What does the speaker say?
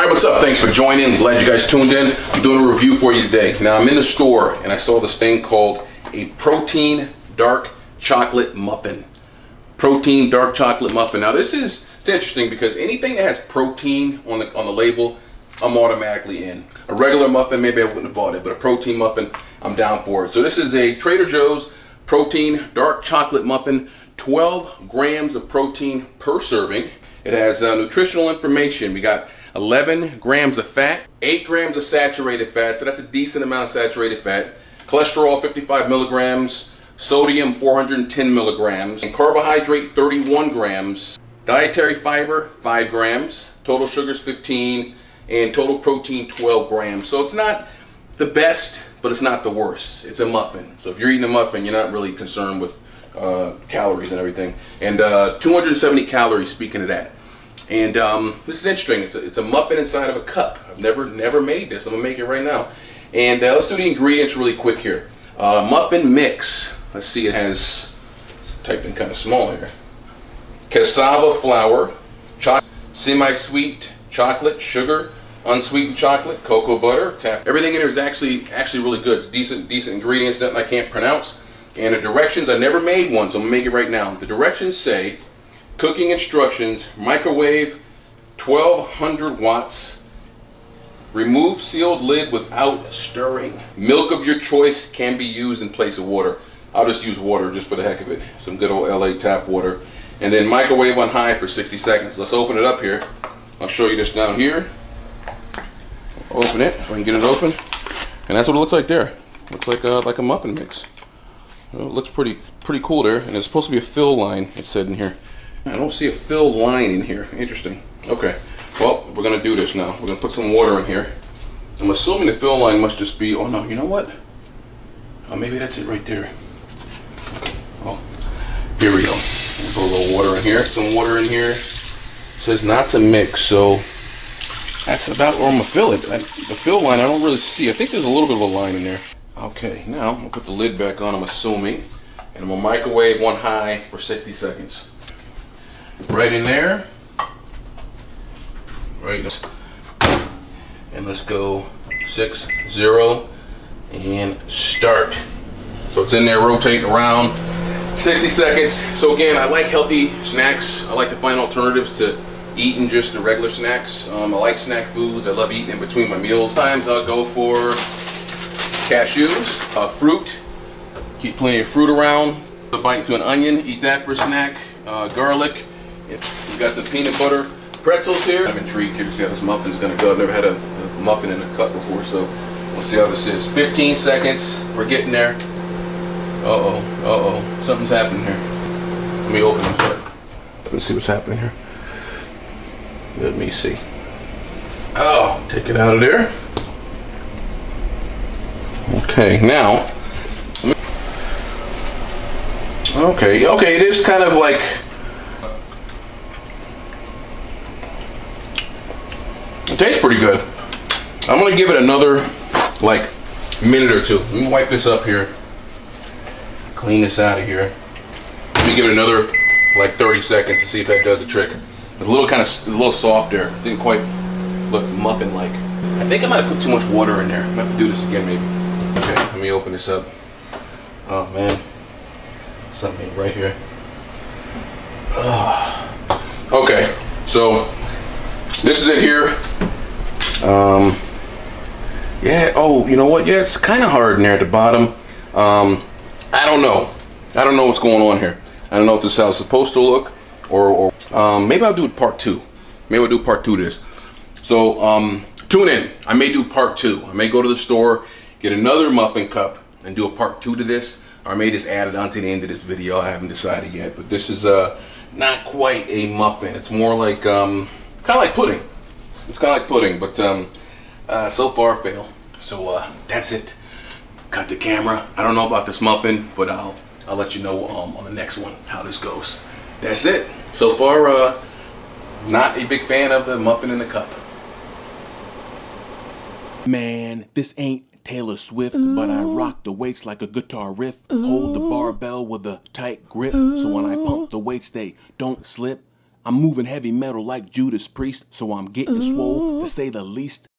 Alright, what's up? Thanks for joining. Glad you guys tuned in. I'm doing a review for you today. Now, I'm in the store and I saw this thing called a protein dark chocolate muffin. Protein dark chocolate muffin. Now, it's interesting because anything that has protein on the label, I'm automatically in. A regular muffin, maybe I wouldn't have bought it, but a protein muffin, I'm down for it. So this is a Trader Joe's protein dark chocolate muffin, 12 grams of protein per serving. It has nutritional information. We got 11 grams of fat, 8 grams of saturated fat, so that's a decent amount of saturated fat. Cholesterol, 55 milligrams, sodium, 410 milligrams, and carbohydrate, 31 grams. Dietary fiber, 5 grams, total sugars, 15, and total protein, 12 grams. So it's not the best, but it's not the worst. It's a muffin. So if you're eating a muffin, you're not really concerned with calories and everything. And 270 calories, speaking of that. And this is interesting. It's a muffin inside of a cup. I've never made this. I'm gonna make it right now. And let's do the ingredients really quick here. Muffin mix. Let's see, it has, it's typed in kind of small here. Cassava flour, semi-sweet chocolate, sugar, unsweetened chocolate, cocoa butter, everything in here is actually really good. It's decent ingredients, nothing I can't pronounce. And the directions, I never made one, so I'm gonna make it right now. The directions say, cooking instructions, microwave 1200 watts, remove sealed lid without stirring. Milk of your choice can be used in place of water. I'll just use water just for the heck of it. Some good old LA tap water. And then microwave on high for 60 seconds. Let's open it up here. I'll show you this down here. Open it, if I can get it open. And that's what it looks like there. Looks like a muffin mix. Well, it looks pretty cool there. And it's supposed to be a fill line, it said in here. I don't see a fill line in here. Interesting. Okay, well, we're gonna do this now. We're gonna put some water in here. I'm assuming the fill line must just be, oh no, you know what? Oh, maybe that's it right there. Okay. Oh, here we go. Put a little water in here. Some water in here. It says not to mix, so that's about where I'm gonna fill it. The fill line I don't really see. I think there's a little bit of a line in there. Okay, now I'm gonna put the lid back on, I'm assuming, and I'm gonna microwave on high for 60 seconds. Right in there. Right. And let's go 6, 0, and start. So it's in there rotating around. 60 seconds. So again, I like healthy snacks. I like to find alternatives to eating just the regular snacks. I like snack foods. I love eating in between my meals. Sometimes I'll go for cashews, fruit. Keep plenty of fruit around. A bite into an onion, eat that for a snack. Garlic. We've got some peanut butter pretzels here. I'm intrigued here to see how this muffin's gonna go. I've never had a muffin in a cup before, so we'll see how this is. 15 seconds. We're getting there. Uh-oh, something's happening here. Let me open this up. Let's see what's happening here. Let me see. Oh, take it out of there. Okay, now. Okay, it is kind of like, it tastes pretty good. I'm gonna give it another, like, minute or two. Let me wipe this up here. Clean this out of here. Let me give it another like 30 seconds to see if that does the trick. It's a little soft there. Didn't quite look muffin-like. I think I might have put too much water in there. I'm gonna have to do this again maybe. Okay, let me open this up. Oh man, something right here. Okay, so this is it here. Yeah. Oh, you know what? Yeah, it's kind of hard in there at the bottom. I don't know. I don't know what's going on here. I don't know if this is how it's supposed to look, or maybe I'll do part 2. Maybe I'll do part 2 to this. So tune in. I may do part 2. I may go to the store, get another muffin cup, and do a part 2 to this. Or I may just add it onto the end of this video. I haven't decided yet. But this is not quite a muffin. It's more like kind of like pudding. It's kind of like pudding, but so far fail. So that's it. Cut the camera. I don't know about this muffin, but I'll let you know on the next one how this goes. That's it. So far, not a big fan of the muffin in the cup. Man, this ain't Taylor Swift, but I rock the weights like a guitar riff. Hold the barbell with a tight grip, so when I pump the weights they don't slip. I'm moving heavy metal like Judas Priest, so I'm getting swole, to say the least.